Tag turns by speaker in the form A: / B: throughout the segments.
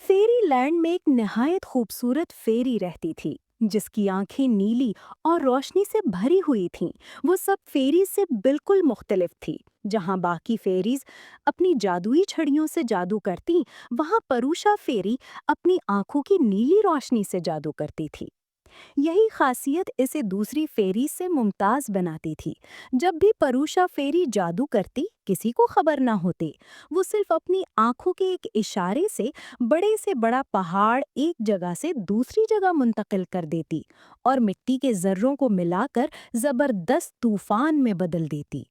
A: फेरी land में एक निहायत खूबसूरत फेरी रहती थी जिसकी आंखें नीली और रोशनी से भरी हुई थीं। वो सब फेरीज से बिल्कुल मुख्तलिफ थी। जहां बाकी फेरीज अपनी जादुई छड़ियों से जादू करती, वहां परूषा फेरी अपनी आंखों की नीली रोशनी से जादू करती थी। यही खासियत इसे दूसरी फेरी से मुमताज बनाती थी। जब भी परूषा फेरी जादू करती, किसी को खबर ना होती। वो सिर्फ अपनी आंखों के एक इशारे से बड़े से बड़ा पहाड़ एक जगह से दूसरी जगह मुंतकिल कर देती और मिट्टी के जर्रों को मिलाकर जबरदस्त तूफान में बदल देती।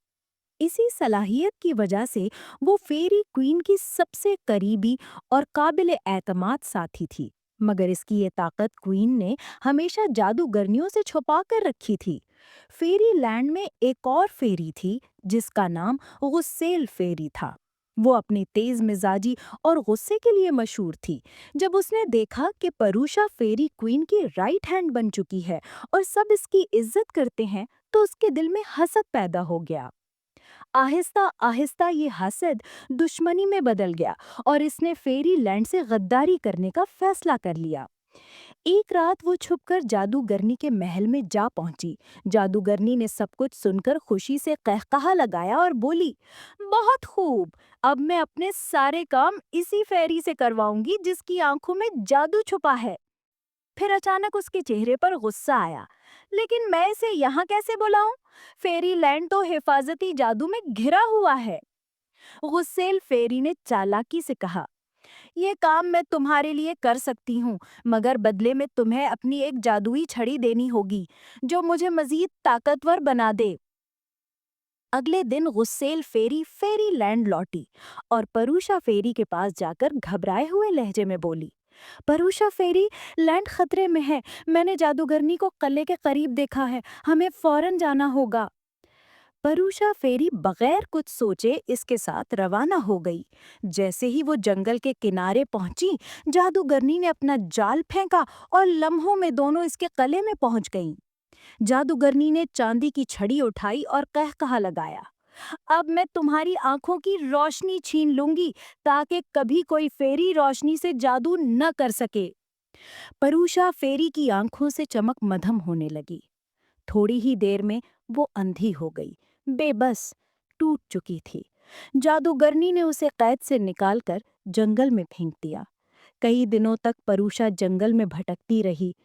A: इसी सलाहियत की वजह से वो फेरी क्वीन की सबसे करीबी और काबिल एतमाद साथी थी। मगर इसकी ये ताकत क्वीन ने हमेशा जादूगरनियों से छुपा कर रखी थी। फेरी लैंड में एक और फेरी थी जिसका नाम गुस्सेल फेरी था। वो अपनी तेज मिजाजी और गुस्से के लिए मशहूर थी। जब उसने देखा कि परूषा फेरी क्वीन की राइट हैंड बन चुकी है और सब इसकी इज्जत करते हैं, तो उसके दिल में हसद पैदा हो गया। आहिस्ता आहिस्ता ये हसद दुश्मनी में बदल गया और इसने फेरी लैंड से गद्दारी करने का फैसला कर लिया। एक रात वो छुपकर जादूगरनी के महल में जा पहुंची। जादूगरनी ने सब कुछ सुनकर खुशी से कहकहा लगाया और बोली, बहुत खूब, अब मैं अपने सारे काम इसी फेरी से करवाऊंगी जिसकी आंखों में जादू छुपा है। फिर अचानक उसके चेहरे पर गुस्सा आया। लेकिन मैं इसे यहाँ कैसे बुलाऊं? फेरी लैंड तो हिफाजती जादू में घिरा हुआ है। गुस्सेल फेरी ने चालाकी से कहा, ये काम मैं तुम्हारे लिए कर सकती हूँ, मगर बदले में तुम्हें अपनी एक जादुई छड़ी देनी होगी जो मुझे मजीद ताकतवर बना दे। अगले दिन गुस्सेल फेरी फेरी लैंड लौटी और परूषा फेरी के पास जाकर घबराए हुए लहजे में बोली, परूषा फेरी, लैंड खतरे में है। मैंने जादूगरनी को किले के करीब देखा है। हमें फौरन जाना होगा। परूषा फेरी बगैर कुछ सोचे इसके साथ रवाना हो गई। जैसे ही वो जंगल के किनारे पहुंची, जादूगरनी ने अपना जाल फेंका और लम्हों में दोनों इसके किले में पहुंच गईं। जादूगरनी ने चांदी की छड़ी उठाई और कहकहा लगाया, अब मैं तुम्हारी आंखों की रोशनी छीन लूंगी ताकि कभी कोई फेरी रोशनी से जादू न कर सके। परूषा फेरी की आंखों से चमक मधम होने लगी। थोड़ी ही देर में वो अंधी हो गई, बेबस, टूट चुकी थी। जादूगरनी ने उसे कैद से निकालकर जंगल में फेंक दिया। कई दिनों तक परूषा जंगल में भटकती रही।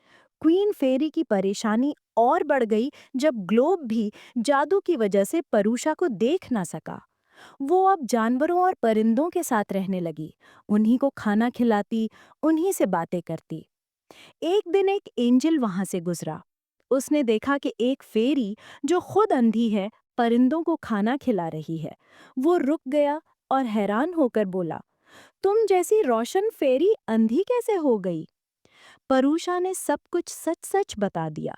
A: क्वीन फेरी की परेशानी और बढ़ गई जब ग्लोब भी जादू की वजह से परूषा को देख ना सका। वो अब जानवरों और परिंदों के साथ रहने लगी, उन्हीं को खाना खिलाती, उन्हीं से बातें करती। एक दिन एक एंजल वहां से गुजरा। उसने देखा कि एक फेरी जो खुद अंधी है, परिंदों को खाना खिला रही है। वो रुक गया और हैरान होकर बोला, तुम जैसी रोशन फेरी अंधी कैसे हो गई? परूषा ने सब कुछ सच सच बता दिया।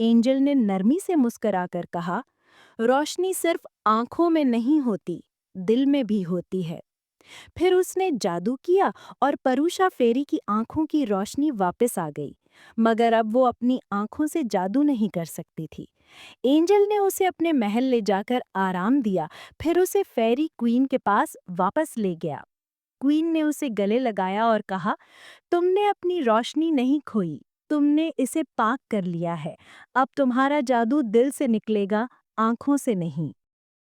A: एंजल ने नरमी से मुस्कुराकर कहा, रोशनी सिर्फ आंखों में नहीं होती, दिल में भी होती है। फिर उसने जादू किया और परूषा फेरी की आंखों की रोशनी वापस आ गई। मगर अब वो अपनी आंखों से जादू नहीं कर सकती थी। एंजल ने उसे अपने महल ले जाकर आराम दिया, फिर उसे फेरी क्वीन के पास वापस ले गया। क्वीन ने उसे गले लगाया और कहा, तुमने अपनी रोशनी नहीं खोई, तुमने इसे पाक कर लिया है। अब तुम्हारा जादू दिल से निकलेगा, आंखों से नहीं।